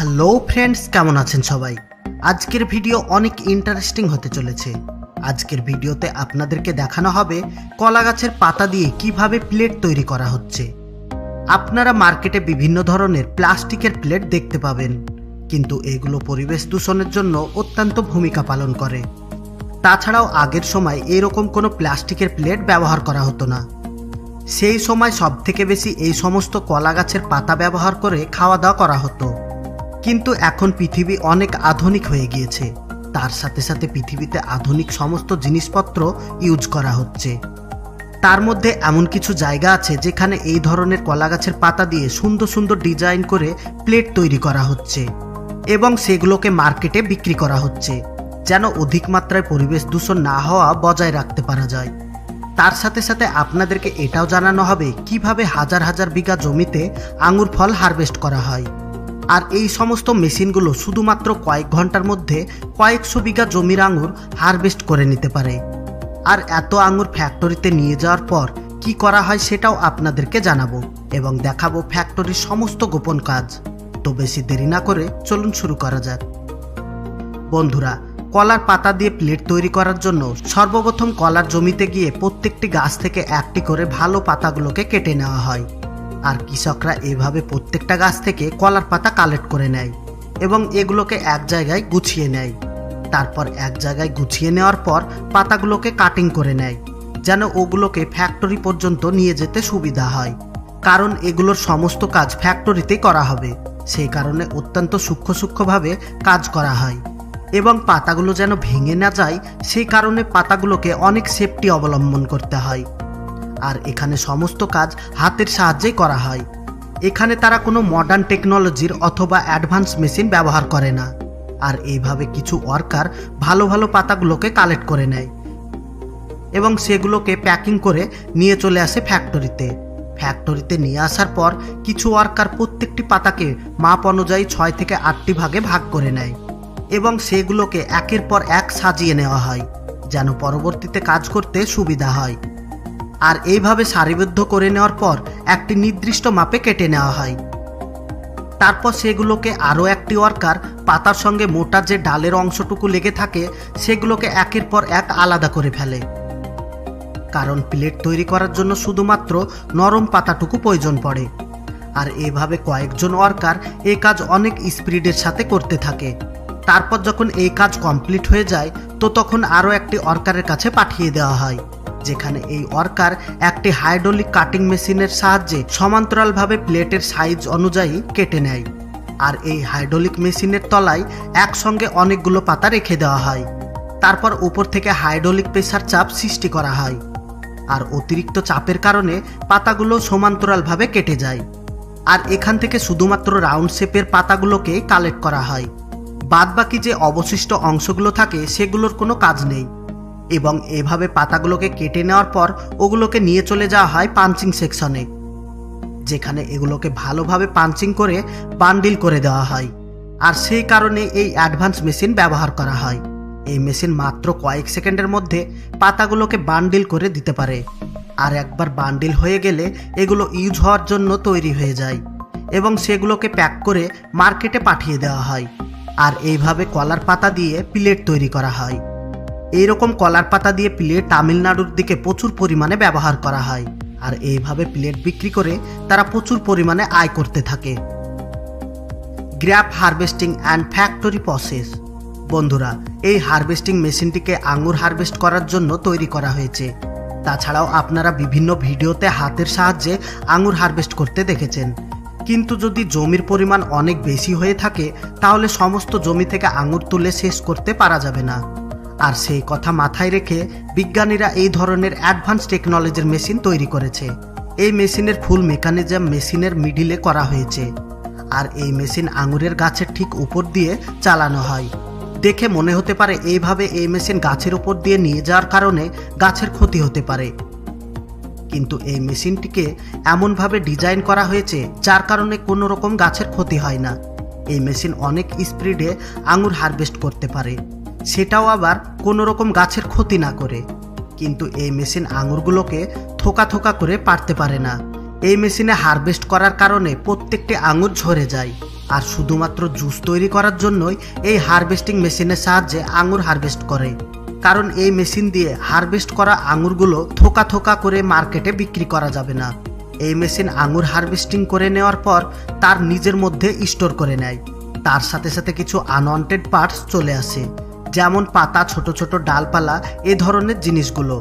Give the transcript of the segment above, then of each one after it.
Hello friends, কেমন আছেন সবাই? আজকের ভিডিও অনেক ইন্টারেস্টিং হতে চলেছে। আজকের ভিডিওতে আপনাদেরকে দেখানো হবে কলা গাছের পাতা দিয়ে কিভাবে প্লেট তৈরি করা হচ্ছে। আপনারা মার্কেটে বিভিন্ন ধরনের প্লাস্টিকের প্লেট দেখতে পাবেন, কিন্তু এগুলো পরিবেশ দূষণের জন্য অত্যন্ত ভূমিকা পালন করে। তাছাড়াও আগের সময় এরকম কোনো প্লাস্টিকের প্লেট ব্যবহার করা হতো না। সেই সময় সবথেকে বেশি এই সমস্ত কলা গাছের পাতা ব্যবহার করে খাওয়া দাওয়া করা হতো। কিন্তু এখন পৃথিবী অনেক আধুনিক হয়ে গিয়েছে, তার সাথে সাথে পৃথিবীতে আধুনিক সমস্ত জিনিসপত্র ইউজ করা হচ্ছে। তার মধ্যে এমন কিছু জায়গা আছে যেখানে এই ধরনের কলা গাছের পাতা দিয়ে সুন্দর সুন্দর ডিজাইন করে প্লেট তৈরি করা হচ্ছে এবং সেগুলোকে মার্কেটে বিক্রি করা হচ্ছে, যেন অধিক মাত্রায় পরিবেশ দূষণ না হওয়া বজায় রাখতে পারা যায়। তার সাথে সাথে আপনাদেরকে এটাও জানানো হবে কিভাবে হাজার হাজার বিঘা জমিতে আঙুর ফল হারভেস্ট করা হয়। আর এই সমস্ত মেশিনগুলো শুধুমাত্র কয়েক ঘন্টার মধ্যে কয়েকশো বিঘা জমির আঙুর হারভেস্ট করে নিতে পারে। আর এত আঙুর ফ্যাক্টরিতে নিয়ে যাওয়ার পর কি করা হয় সেটাও আপনাদেরকে জানাবো এবং দেখাবো ফ্যাক্টরির সমস্ত গোপন কাজ। তো বেশি দেরি না করে চলুন শুরু করা যাক। বন্ধুরা, কলার পাতা দিয়ে প্লেট তৈরি করার জন্য সর্বপ্রথম কলার জমিতে গিয়ে প্রত্যেকটি গাছ থেকে একটি করে ভালো পাতাগুলোকে কেটে নেওয়া হয়। আর কৃষকরা এভাবে প্রত্যেকটা গাছ থেকে কলার পাতা কালেক্ট করে নেয় এবং এগুলোকে এক জায়গায় গুছিয়ে নেয়। তারপর এক জায়গায় গুছিয়ে নেওয়ার পর পাতাগুলোকে কাটিং করে নেয়, যেন ওগুলোকে ফ্যাক্টরি পর্যন্ত নিয়ে যেতে সুবিধা হয়। কারণ এগুলোর সমস্ত কাজ ফ্যাক্টরিতেই করা হবে, সেই কারণে অত্যন্ত সূক্ষ্মভাবে কাজ করা হয় এবং পাতাগুলো যেন ভেঙে না যায় সেই কারণে পাতাগুলোকে অনেক সেফটি অবলম্বন করতে হয়। আর এখানে সমস্ত কাজ হাতের সাহায্যেই করা হয়। এখানে তারা কোনো মডার্ন টেকনোলজির অথবা অ্যাডভান্স মেশিন ব্যবহার করে না। আর এইভাবে কিছু ওয়ার্কার ভালো ভালো পাতাগুলোকে কালেক্ট করে নেয় এবং সেগুলোকে প্যাকিং করে নিয়ে চলে আসে ফ্যাক্টরিতে নিয়ে আসার পর কিছু ওয়ার্কার প্রত্যেকটি পাতাকে মাপ অনুযায়ী 6 থেকে 8টি ভাগে ভাগ করে নেয় এবং সেগুলোকে একের পর এক সাজিয়ে নেওয়া হয়, যেন পরবর্তীতে কাজ করতে সুবিধা হয়। আর এইভাবে সারিবদ্ধ করে নেওয়ার পর একটি নির্দিষ্ট মাপে কেটে নেওয়া হয়। তারপর সেগুলোকে আরও একটি ওয়ার্কার পাতার সঙ্গে মোটা যে ডালের অংশটুকু লেগে থাকে সেগুলোকে একের পর এক আলাদা করে ফেলে, কারণ প্লেট তৈরি করার জন্য শুধুমাত্র নরম পাতাটুকু প্রয়োজন পড়ে। আর এভাবে কয়েকজন ওয়ার্কার এই কাজ অনেক স্পিডের সাথে করতে থাকে। তারপর যখন এই কাজ কমপ্লিট হয়ে যায় তো তখন আরও একটি ওয়ার্কারের কাছে পাঠিয়ে দেওয়া হয়, যেখানে এই ওয়ার্কার একটি হাইড্রোলিক কাটিং মেশিনের সাহায্যে সমান্তরালভাবে প্লেটের সাইজ অনুযায়ী কেটে নেয়। আর এই হাইড্রোলিক মেশিনের তলায় একসঙ্গে অনেকগুলো পাতা রেখে দেওয়া হয়। তারপর উপর থেকে হাইড্রোলিক প্রেসার চাপ সৃষ্টি করা হয়, আর অতিরিক্ত চাপের কারণে পাতাগুলো সমান্তরালভাবে কেটে যায়। আর এখান থেকে শুধুমাত্র রাউন্ড শেপের পাতাগুলোকে কালেক্ট করা হয়, বাদবাকি যে অবশিষ্ট অংশগুলো থাকে সেগুলোর কোনো কাজ নেই। এবং এভাবে পাতাগুলোকে কেটে নেওয়ার পর ওগুলোকে নিয়ে চলে যাওয়া হয় পাঞ্চিং সেকশনে, যেখানে এগুলোকে ভালোভাবে পাঞ্চিং করে বান্ডিল করে দেওয়া হয়। আর সেই কারণে এই অ্যাডভান্স মেশিন ব্যবহার করা হয়। এই মেশিন মাত্র কয়েক সেকেন্ডের মধ্যে পাতাগুলোকে বান্ডিল করে দিতে পারে। আর একবার বান্ডিল হয়ে গেলে এগুলো ইউজ হওয়ার জন্য তৈরি হয়ে যায় এবং সেগুলোকে প্যাক করে মার্কেটে পাঠিয়ে দেওয়া হয়। আর এইভাবে কলার পাতা দিয়ে প্লেট তৈরি করা হয়। এইরকম কলার পাতা দিয়ে প্লেট তামিলনাড়ুর দিকে প্রচুর পরিমাণে ব্যবহার করা হয়। আর এইভাবে প্লেট বিক্রি করে তারা প্রচুর পরিমাণে আয় করতে থাকে। Grab harvesting and factory process. বন্ধুরা, এই হারভেস্টিং মেশিনটিকে আঙুর হারভেস্ট করার জন্য তৈরি করা হয়েছে। তাছাড়াও আপনারা বিভিন্ন ভিডিওতে হাতের সাহায্যে আঙুর হারভেস্ট করতে দেখেছেন, কিন্তু যদি জমির পরিমাণ অনেক বেশি হয়ে থাকে তাহলে সমস্ত জমি থেকে আঙুর তুলে শেষ করতে পারা যাবে না। আর সেই কথা মাথায় রেখে বিজ্ঞানীরা এই ধরনের অ্যাডভান্স টেকনোলজির মেশিন তৈরি করেছে। এই মেশিনের ফুল মেকানিজম মেশিনের মিডিলে করা হয়েছে। আর এই মেশিন আঙুরের গাছের ঠিক উপর দিয়ে চালানো হয়। দেখে মনে হতে পারে এইভাবে এই মেশিন গাছের উপর দিয়ে নিয়ে যাওয়ার কারণে গাছের ক্ষতি হতে পারে, কিন্তু এই মেশিনটিকে এমনভাবে ডিজাইন করা হয়েছে যার কারণে কোনো রকম গাছের ক্ষতি হয় না। এই মেশিন অনেক স্পিডে আঙুর হারভেস্ট করতে পারে, সেটাও আবার কোনো রকম গাছের ক্ষতি না করে। কিন্তু এই মেশিন আঙুরগুলোকে থোকা থোকা করে পারতে পারে না। এই মেশিনে হারভেস্ট করার কারণে প্রত্যেকটি আঙুর ঝরে যায়, আর শুধুমাত্র জুস তৈরি করার জন্যই এই হারভেস্টিং মেশিনের সাহায্যে আঙুর হারভেস্ট করে। কারণ এই মেশিন দিয়ে হারভেস্ট করা আঙুরগুলো থোকা থোকা করে মার্কেটে বিক্রি করা যাবে না। এই মেশিন আঙুর হারভেস্টিং করে নেওয়ার পর তার নিজের মধ্যে স্টোর করে নেয়। তার সাথে সাথে কিছু আনওয়ান্টেড পার্টস চলে আসে, যেমন পাতা, ছোট ছোট ডালপালা, এই ধরনের জিনিসগুলো।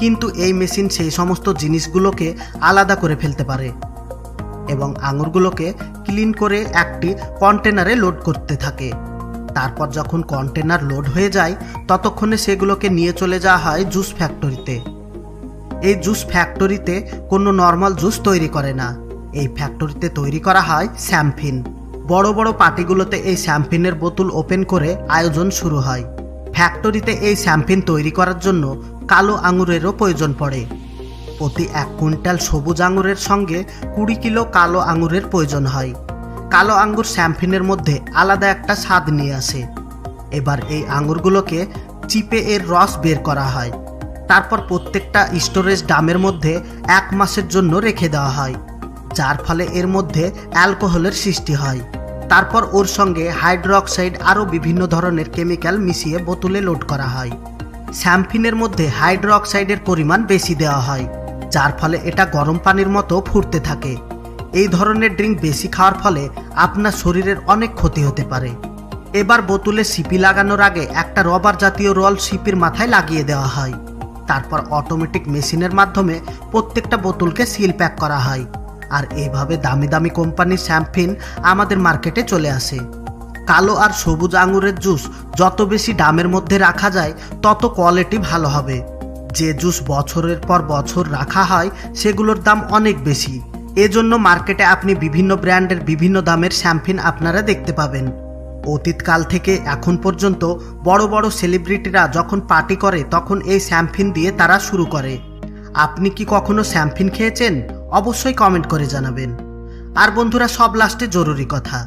কিন্তু এই মেশিন সেই সমস্ত জিনিসগুলোকে আলাদা করে ফেলতে পারে এবং আঙুরগুলোকে ক্লিন করে একটি কন্টেনারে লোড করতে থাকে। তারপর যখন কন্টেনার লোড হয়ে যায় ততক্ষণে সেগুলোকে নিয়ে চলে যাওয়া হয় জুস ফ্যাক্টরিতে। এই জুস ফ্যাক্টরিতে কোনো নর্মাল জুস তৈরি করে না, এই ফ্যাক্টরিতে তৈরি করা হয় শ্যাম্পেন। বড় বড় পার্টিগুলোতে এই শ্যাম্পেনের বোতল ওপেন করে আয়োজন শুরু হয়। ফ্যাক্টরিতে এই শ্যাম্পেন তৈরি করার জন্য কালো আঙুরেরও প্রয়োজন পড়ে। প্রতি 1 কুইন্টাল সবুজ আঙুরের সঙ্গে 20 কিলো কালো আঙুরের প্রয়োজন হয়। কালো আঙ্গুর শ্যাম্পেনের মধ্যে আলাদা একটা স্বাদ নিয়ে আসে। এবার এই আঙুরগুলোকে চিপে এর রস বের করা হয়। তারপর প্রত্যেকটা স্টোরেজ ড্রামের মধ্যে 1 মাসের জন্য রেখে দেওয়া হয়, যার ফলে এর মধ্যে অ্যালকোহলের সৃষ্টি হয়। তারপর ওর সঙ্গে হাইড্রোক্সাইড আরও বিভিন্ন ধরনের কেমিক্যাল মিশিয়ে বোতলে লোড করা হয়। শ্যাম্পেনের মধ্যে হাইড্রোক্সাইডের পরিমাণ বেশি দেওয়া হয়, যার ফলে এটা গরম পানির মতো ফুটতে থাকে। এই ধরনের ড্রিঙ্ক বেশি খাওয়ার ফলে আপনার শরীরের অনেক ক্ষতি হতে পারে। এবার বোতলে সিপি লাগানোর আগে একটা রবার জাতীয় রল সিপির মাথায় লাগিয়ে দেওয়া হয়। তারপর অটোমেটিক মেশিনের মাধ্যমে প্রত্যেকটা বোতলকে সিল প্যাক করা হয়। আর এইভাবে দামি দামি কোম্পানির শ্যাম্পেন আমাদের মার্কেটে চলে আসে। কালো আর সবুজ আঙুরের জুস যত বেশি দামের মধ্যে রাখা যায় তত কোয়ালিটি ভালো হবে। যে জুস বছরের পর বছর রাখা হয় সেগুলোর দাম অনেক বেশি। এজন্য মার্কেটে আপনি বিভিন্ন ব্র্যান্ডের বিভিন্ন দামের শ্যাম্পেন আপনারা দেখতে পাবেন। অতীতকাল থেকে এখন পর্যন্ত বড় বড় সেলিব্রিটিরা যখন পার্টি করে তখন এই শ্যাম্পেন দিয়ে তারা শুরু করে। আপনি কি কখনো শ্যাম্পেন খেয়েছেন? অবশ্যই কমেন্ট করে জানাবেন। আর বন্ধুরা, সব লাস্টে জরুরি কথা,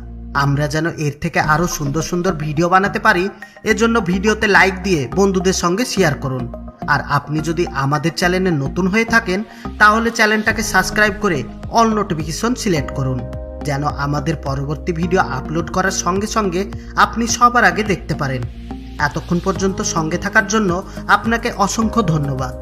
আমরা যেন এর থেকে আরও সুন্দর সুন্দর ভিডিও বানাতে পারি, এজন্য ভিডিওতে লাইক দিয়ে বন্ধুদের সঙ্গে শেয়ার করুন। আর আপনি যদি আমাদের চ্যানেলে নতুন হয়ে থাকেন তাহলে চ্যানেলটাকে সাবস্ক্রাইব করে অল নোটিফিকেশন সিলেক্ট করুন, যেন আমাদের পরবর্তী ভিডিও আপলোড করার সঙ্গে সঙ্গে আপনি সবার আগে দেখতে পারেন। এতক্ষণ পর্যন্ত সঙ্গে থাকার জন্য আপনাকে অসংখ্য ধন্যবাদ।